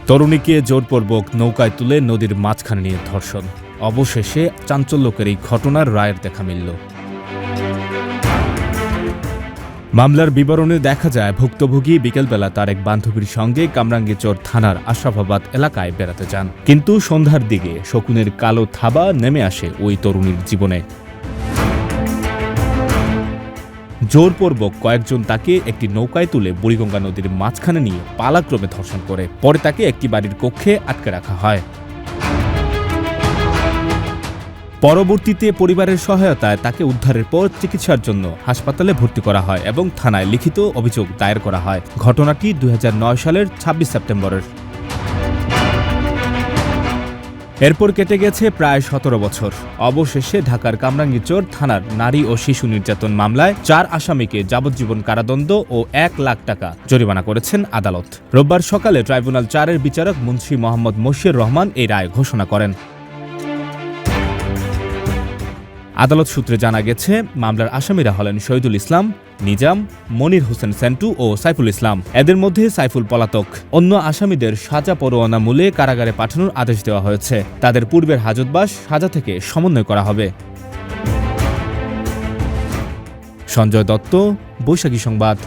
তরুণীকে জোরপূর্বক নৌকায় তুলে নদীর মাঝখানে নিয়ে ধর্ষণ। অবশেষে চাঞ্চল্যকর এই ঘটনার রায়ের দেখা মিলল। মামলার বিবরণে দেখা যায়, ভুক্তভোগী বিকেলবেলা তার এক বান্ধবীর সঙ্গে কামরাঙ্গীরচর থানার আশরাফাবাদ এলাকায় বেড়াতে যান। কিন্তু সন্ধ্যার দিকে শকুনের কালো থাবা নেমে আসে ওই তরুণীর জীবনে। জোরপূর্বক কয়েকজন তাকে একটি নৌকায় তুলে বুড়িগঙ্গা নদীর মাঝখানে নিয়ে পালাক্রমে ধর্ষণ করে। পরে তাকে একটি বাড়ির কক্ষে আটকে রাখা হয়। পরবর্তীতে পরিবারের সহায়তায় তাকে উদ্ধারের পর চিকিৎসার জন্য হাসপাতালে ভর্তি করা হয় এবং থানায় লিখিত অভিযোগ দায়ের করা হয়। ঘটনাটি 2009 সালের 26 সেপ্টেম্বরের। এরপর কেটে গেছে প্রায় 17 বছর। অবশেষে ঢাকার কামরাঙ্গীরচর থানার নারী ও শিশু নির্যাতন মামলায় 4 আসামিকে যাবজ্জীবন কারাদণ্ড ও 1 লাখ টাকা জরিমানা করেছেন আদালত। রোববার সকালে ট্রাইব্যুনাল 4-এর বিচারক মুন্সি মোহাম্মদ মশিউর রহমান এই রায় ঘোষণা করেন। আদালত সূত্রে জানা গেছে, মামলার আসামিরা হলেন শহীদুল ইসলাম, নিজাম, মনির হোসেন সেন্টু ও সাইফুল ইসলাম। এদের মধ্যে সাইফুল পলাতক। অন্য আসামিদের সাজা পরোয়ানা মূলে কারাগারে পাঠানোর আদেশ দেওয়া হয়েছে। তাদের পূর্বের হাজতবাস সাজা থেকে সমন্বয় করা হবে। সঞ্জয় দত্ত, বৈশাখী সংবাদ।